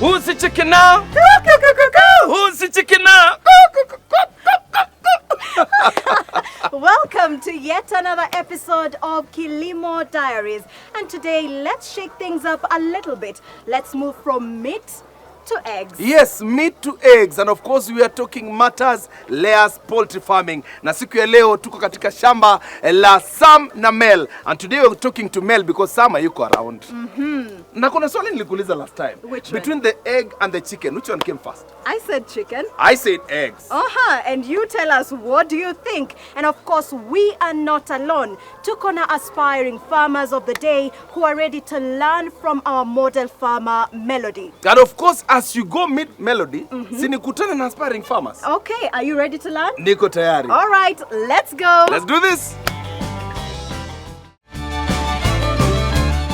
Who's the chicken now? Who's the chicken now? Welcome to yet another episode of Kilimo Diaries. And today, let's shake things up a little bit. Let's move from meat to eggs. Yes, meat to eggs. And of course, we are talking matters, layers, poultry farming. Na siku ya leo, tuko katika shamba la Sam na Mel. And today we're talking to Mel because Sam yuko around. Na kuna swali nilikuuliza last time. Which Between one? the egg and the chicken, which one came first? I said chicken. I said eggs. And you tell us, what do you think? And of course, we are not alone. Tuko na aspiring farmers of the day who are ready to learn from our model farmer, Melody. And of course, as you go meet Melody, sinikutana na aspiring farmers. Okay, are you ready to learn? Niko tayari. All right, let's go. Let's do this.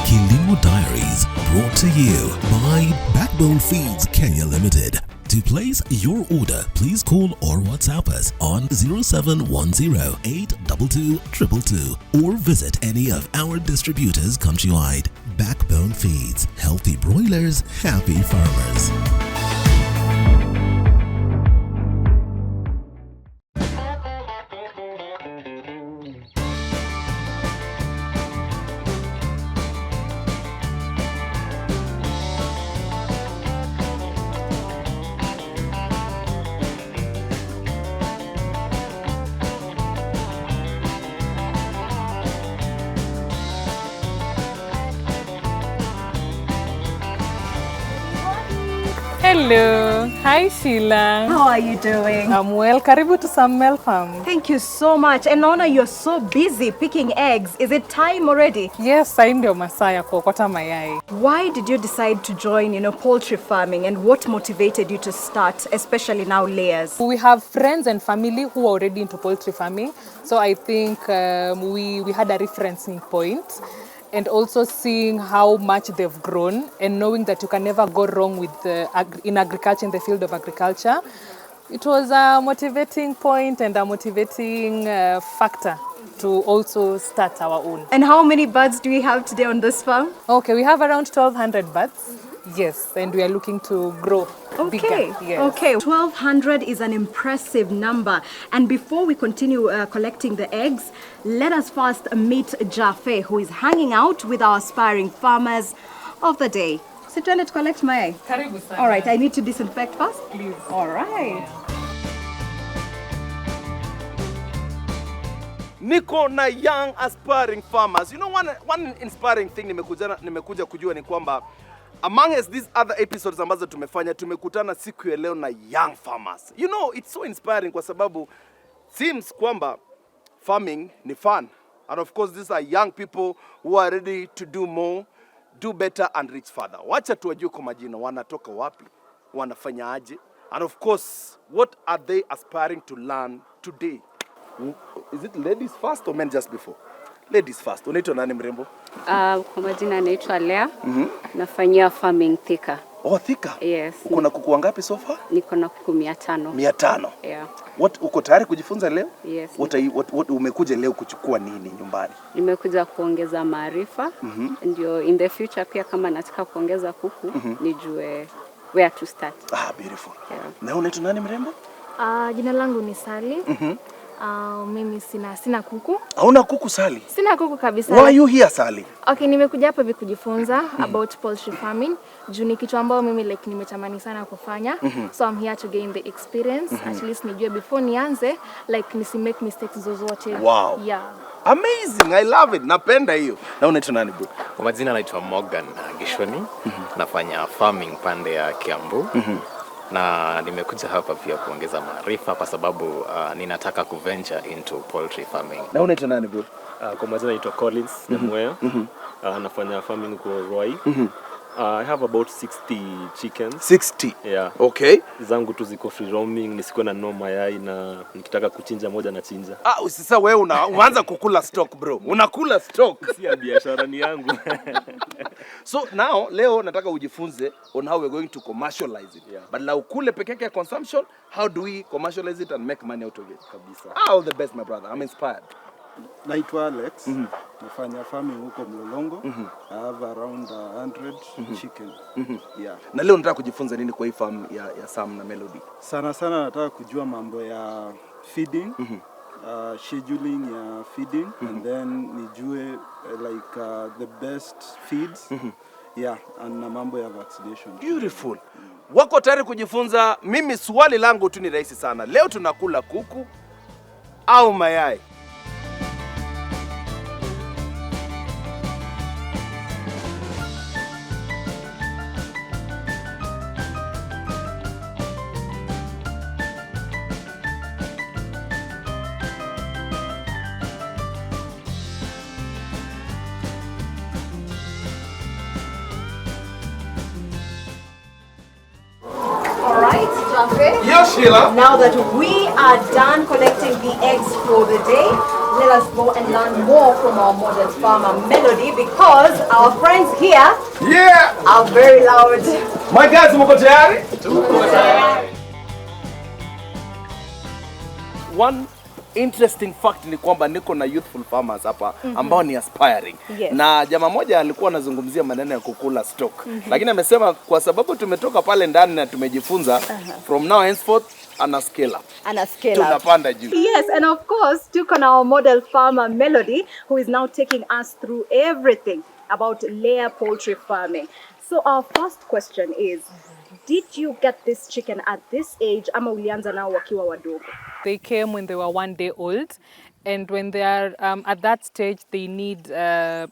Kilimo Diaries, brought to you by Backbone Feeds Kenya Limited. To place your order, please call or WhatsApp us on 0710-822-222 or visit any of our distributors countrywide. Backbone Feeds, healthy broilers, happy farmers. Hello. Hi, Sheila. How are you doing? I'm well. Karibu to Sam Mel Farm. Thank you so much. And Nona, you're so busy picking eggs. Is it time already? Yes, I ndio masaa ya kuokota mayai. Why did you decide to join, poultry farming, and what motivated you to start, especially now layers? We have friends and family who are already into poultry farming. So I think we had a referencing point. And also seeing how much they've grown and knowing that you can never go wrong with in agriculture, in the field of agriculture. It was a motivating point and a motivating factor to also start our own. And how many birds do we have today on this farm? Okay, we have around 1,200 birds. Yes, and we are looking to grow bigger. Yes. Okay, 1,200 is an impressive number. And before we continue collecting the eggs, let us first meet Jaffe, who is hanging out with our aspiring farmers of the day. So, trying to collect my egg. Karibu sana. All right, I need to disinfect first. Please. All right. Niko na young aspiring farmers. You know, one inspiring thing nimekuja kujua ni kwamba among these other episodes ambazo tumekutana siku ya leo na young farmers. You know, it's so inspiring kwa sababu seems kwamba farming ni fun. And of course, these are young people who are ready to do more, do better and reach further. Wacha tuwajue kwa majina, wanatoka wapi, wanafanya aje. And of course, what are they aspiring to learn today? Is it ladies first or men just before? Ladies first. Unaitwa nani mrembo? Kwa majina naitwa Lea. Nafanyia farming Thika. Oh, Thika? Yes. Uko na kuku wangapi so far? Niko na kuku 500. 500? Yeah. Uko tayari kujifunza leo? Yes. What umekuja leo kuchukua nini nyumbani? Nimekuja kuongeza maarifa. Ndio in the future pia kama nataka kuongeza kuku, nijue where to start. Beautiful. Yeah. Na unaitwa nani mrembo? Jina langu ni Sally. Mimi sina kuku. Hauna kuku Sally? Sina kuku kabisa. Why are you here Sally? Okay, nimekuja hapa kujifunza about poultry farming. Juu ni kitu ambao mimi nimetamani sana kufanya. So I'm here to gain the experience. At least nijue before nianze nisi make mistakes zozote. Wow. Yeah. Amazing. I love it. Napenda hiyo. Na unaitwa nani bro? Kwa majina naitwa Morgan Gishoni. Nafanya farming pande ya Kiambu. Na nimekuja hapa pia kuongeza maarifa kwa sababu ninataka kuventure into poultry farming. Na unaitwa nani bro? Kwa majina naitwa Collins Nyamwea. Nafanya farming kwa Rwai. I have about 60 chickens. 60? Yeah. Okay. Zangu tu ziko free roaming, nisikuwe na no mayai na nikitaka kuchinja moja na chinja. Sasa wewe unaanza kukula stock bro. Unakula stock. Si ya biashara ni yangu. So now leo nataka ujifunze on how we're going to commercialize it. Yeah. But la ukule peke yake ya consumption, how do we commercialize it and make money out of it? Kabisa. All the best my brother. I'm inspired. Naitwa Alex. Nafanya farming huko Mlolongo. I have around 100 chicken. Yeah. Na leo nataka kujifunza nini kwa hii farm ya Sam na Melody? Sana sana nataka kujua mambo ya feeding, scheduling ya feeding, and then nijue the best feeds. Yeah, and na mambo ya vaccination. Beautiful. Wako tayari kujifunza? Mimi swali langu tu ni rahisi sana. Leo tunakula kuku au mayai? Alright, Jafe. Yes, Sheila. Now that we are done collecting the eggs for the day, let us go and learn more from our modern farmer Melody, because our friends here are very loud. My guys, mko tayari? One interesting fact ni kwamba niko na youthful farmers hapa ambao ni aspiring. Yes. Na jamaa moja alikuwa anazungumzia maneno ya kukula stock. Lakini amesema kwa sababu tumetoka pale ndani na tumejifunza, from now henceforth ana scale up. Tunapanda juu. Yes, and of course, took on our model farmer Melody, who is now taking us through everything about layer poultry farming. So our first question is, did you get this chicken at this age ama ulianza nao wakiwa wadogo? They came when they were 1 day old, and when they are at that stage, they need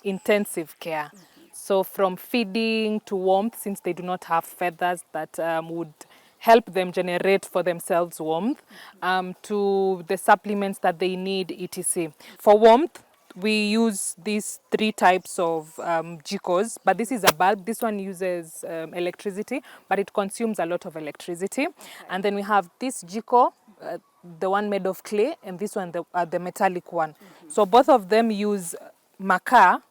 intensive care. So from feeding to warmth, since they do not have feathers that would help them generate for themselves warmth, to the supplements that they need, etc. For warmth, we use these 3 types of GOtv, but this is a bulb. This one uses electricity, but it consumes a lot of electricity. And then we have this GOtv, the one made of clay, and this one, the metallic one. So both of them use makaa,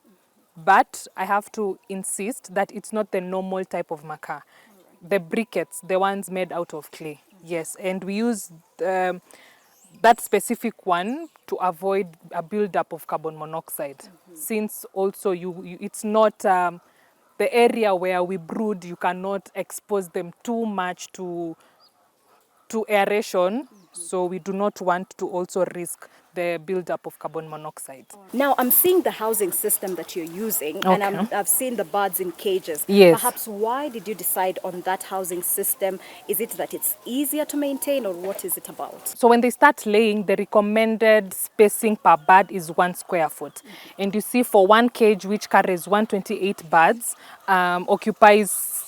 but I have to insist that it's not the normal type of makaa. The briquettes, the ones made out of clay. Yes, and we use that specific one to avoid a build-up of carbon monoxide. Since also it's not the area where we brood, you cannot expose them too much to aeration, so we do not want to also risk the build-up of carbon monoxide. Now, I'm seeing the housing system that you're using, and I've seen the birds in cages. Yes. Perhaps why did you decide on that housing system? Is it that it's easier to maintain, or what is it about? So when they start laying, the recommended spacing per bird is 1 square foot. And you see for one cage, which carries 128 birds, occupies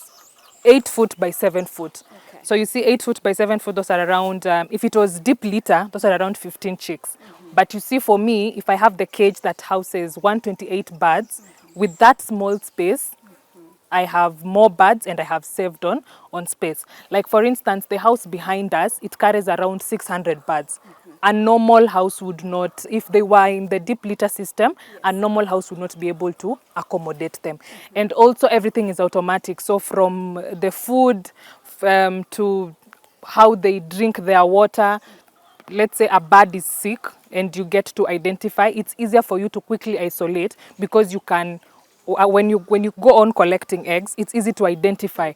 8 foot by 7 foot. Okay. So you see 8 foot by 7 foot, those are around, if it was deep litter, those are around 15 chicks. But you see for me, if I have the cage that houses 128 birds, with that small space, I have more birds and I have saved on space. Like for instance, the house behind us, it carries around 600 birds. A normal house would not, if they were in the deep litter system, a normal house would not be able to accommodate them. And also everything is automatic. So from the food to how they drink their water, let's say a bird is sick and you get to identify, it's easier for you to quickly isolate because you can, when you go on collecting eggs, it's easy to identify.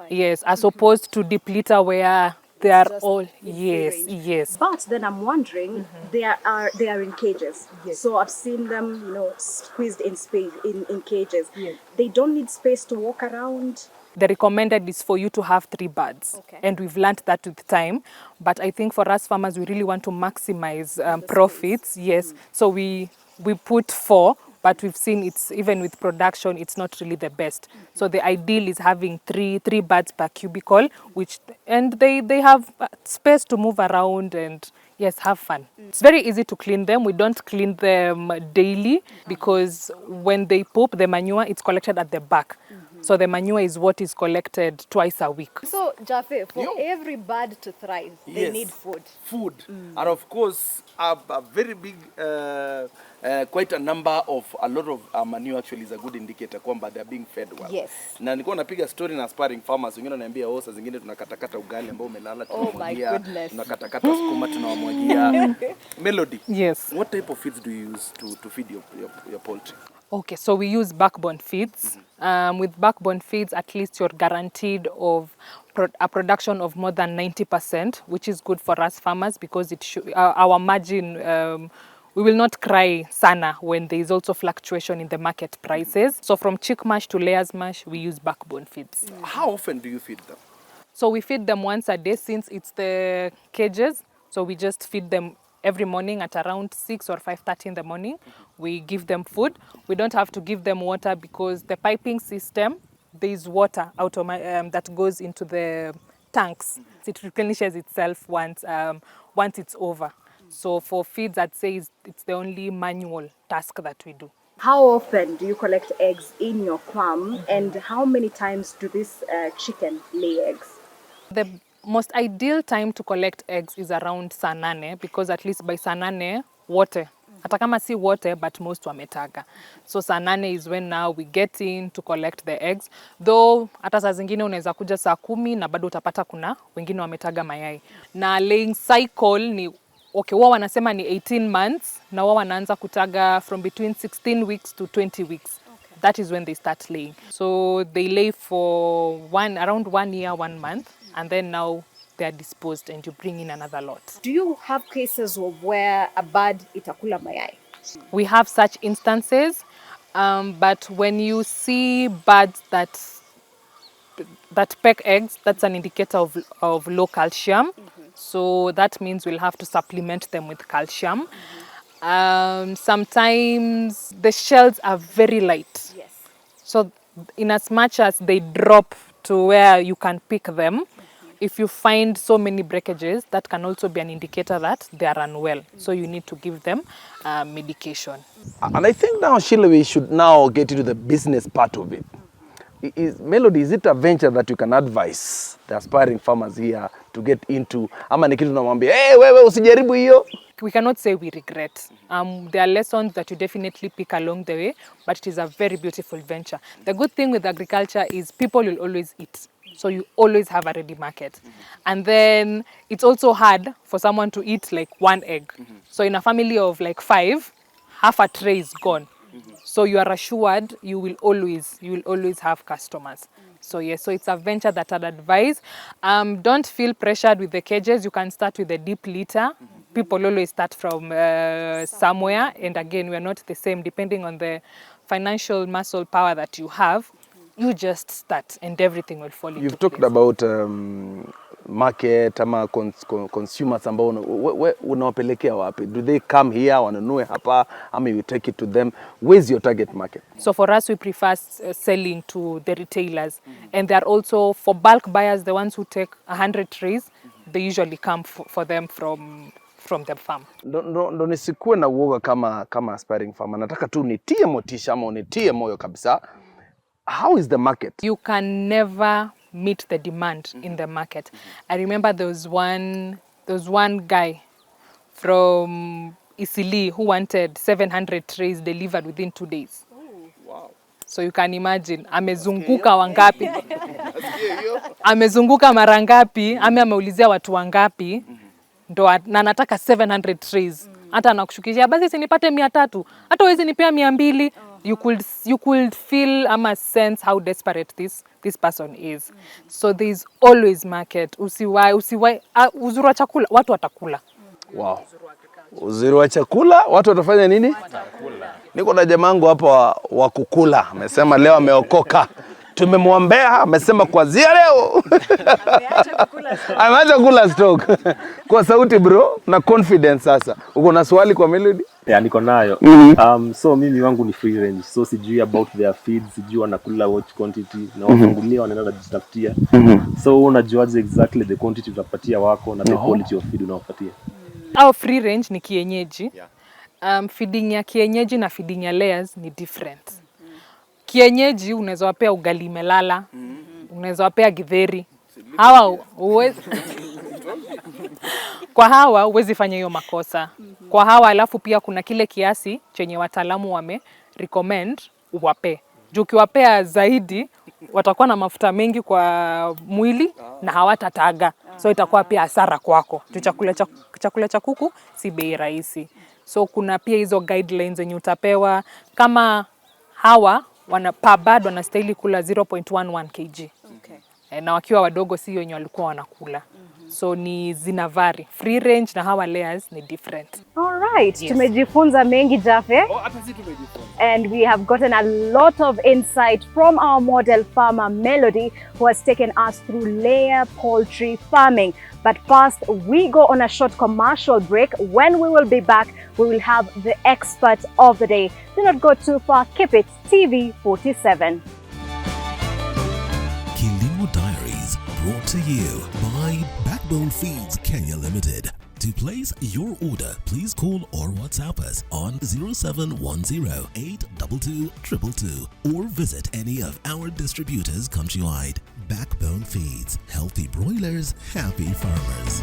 Yes, as opposed to deep litter where they are all, yes. But then I'm wondering, they are in cages. Yes. So I've seen them, squeezed in space in cages. Yes. They don't need space to walk around. The recommended is for you to have 3 birds. Okay. And we've learned that with time. But I think for us farmers, we really want to maximize profits. Yes. So we put 4, but we've seen it's even with production, it's not really the best. So the ideal is having 3 birds per cubicle, and they have space to move around and yes, have fun. It's very easy to clean them. We don't clean them daily because when they poop, the manure, it's collected at the back. So the manure is what is collected twice a week. So, Jafe, for every bird to thrive, they need food. And of course, a very big quite a lot of manure actually is a good indicator kwamba they are being fed well. Yes. Na nilikuwa napiga story na aspiring farmers, wengine wananiambia saa zingine tunakatakata ugali ambao umelala, tunamwagia, tunakatakata sukuma tunawamwagia. Melody. Yes. What type of feeds do you use to feed your poultry? Okay, so we use backbone feeds. With backbone feeds, at least you're guaranteed of a production of more than 90%, which is good for us farmers because our margin, we will not cry sana when there is also fluctuation in the market prices. So from chick mash to layers mash, we use backbone feeds. How often do you feed them? So we feed them once a day since it's the cages. So we just feed them every morning at around 6 or 5:30 in the morning. We give them food. We don't have to give them water because the piping system, there is water that goes into the tanks. It replenishes itself once it's over. So for feeds, I'd say it's the only manual task that we do. How often do you collect eggs in your farm, and how many times do this chicken lay eggs? The most ideal time to collect eggs is around saa 8 because at least by saa 8 wote, hata kama si wote, but most wametaga. So saa 8 is when now we get in to collect the eggs. Though hata saa zingine unaweza kuja saa 10 na bado utapata kuna wengine wametaga mayai. Na laying cycle ni okay, wao wanasema ni 18 months na wao wanaanza kutaga from between 16 weeks to 20 weeks. Okay. That is when they start laying. So they lay for around 1 year, 1 month, and then now they are disposed and you bring in another lot. Do you have cases of where a bird itakula mayai? We have such instances, but when you see birds that peck eggs, that's an indicator of low calcium. So that means we'll have to supplement them with calcium. Sometimes the shells are very light. Yes. So in as much as they drop to where you can pick them, if you find so many breakages, that can also be an indicator that they are unwell. So you need to give them medication. And I think now, Sheila, we should now get into the business part of it. Melody, is it a venture that you can advise the aspiring farmers here to get into? Ama ni kitu namwambia, hey, wewe usijaribu hiyo? We cannot say we regret. There are lessons that you definitely pick along the way, but it is a very beautiful venture. The good thing with agriculture is people will always eat. So you always have a ready market. And then it's also hard for someone to eat like 1 egg. So in a family of like 5, half a tray is gone. So you are assured you will always have customers. So yes, so it's a venture that I'd advise. Don't feel pressured with the cages. You can start with a deep litter. People always start from somewhere. And again, we're not the same depending on the financial muscle power that you have. You just start and everything will fall into place. You've talked about market ama consumers ambao unawapelekea wapi? Do they come here wanunue hapa ama you take it to them? Where's your target market? So for us, we prefer selling to the retailers. And they are also, for bulk buyers, the ones who take 100 trays, they usually come for them from the farm. Ndo nisikuwe na uoga kama aspiring farmer. Nataka tu nitie motisha ama unitie moyo kabisa. How is the market? You can never meet the demand in the market. I remember there was one guy from Isili who wanted 700 trays delivered within 2 days. Oh, wow. So you can imagine, amezunguka wangapi? Amezunguka mara ngapi? Ameulizia watu wangapi? Ndo na nataka 700 trays. Hata anakushukishia basi sinipate 300. Hata uwezi nipea 200. You could feel ama sense how desperate this person is. So there is always market. Usiwai uzuri wa chakula watu watakula. Wow. Uzuri wa chakula watu watafanya nini? Watakula. Niko na jamangu hapa wa kukula. Amesema leo ameokoka. Tumemwombea, amesema kuanzia leo ameacha kula stock. Kwa sauti bro na confidence sasa. Uko na swali kwa Melody? Yeah, niko nayo. So mimi wangu ni free range. So sijui about their feeds, sijui wanakula what quantity na wafungulia wanaenda kujitafutia. So unajuaje exactly the quantity utapatia wako na the quality of feed unawapatia? Our free range ni kienyeji. Feeding ya kienyeji na feeding ya layers ni different. Kienyeji unaweza wapea ugali melala, unaweza wapea githeri. Hawa uwezi kwa hawa uwezi fanya hiyo makosa. kwa hawa, alafu pia kuna kile kiasi chenye wataalamu wame recommend uwape. Juu ukiwapea zaidi watakuwa na mafuta mengi kwa mwili na hawatataga, so itakuwa pia hasara kwako. Juu chakula cha kuku si bei rahisi. So kuna pia hizo guidelines zenye utapewa, kama hawa per bird wanastahili kula 0.11 kg. Na wakiwa wadogo si wenye walikuwa wanakula. So ni zinavari. Free range na hawa layers ni different. All right. Yes. Tumejifunza mengi Jaffe. And we have gotten a lot of insight from our model farmer Melody, who has taken us through layer poultry farming. But first, we go on a short commercial break. When we will be back, we will have the expert of the day. Do not go too far. Keep it TV 47. Kilimo Diaries, brought to you by Backbone Feeds Kenya Limited. To place your order, please call or WhatsApp us on 0710 822 222 or visit any of our distributors countrywide. Backbone Feeds, healthy broilers, happy farmers.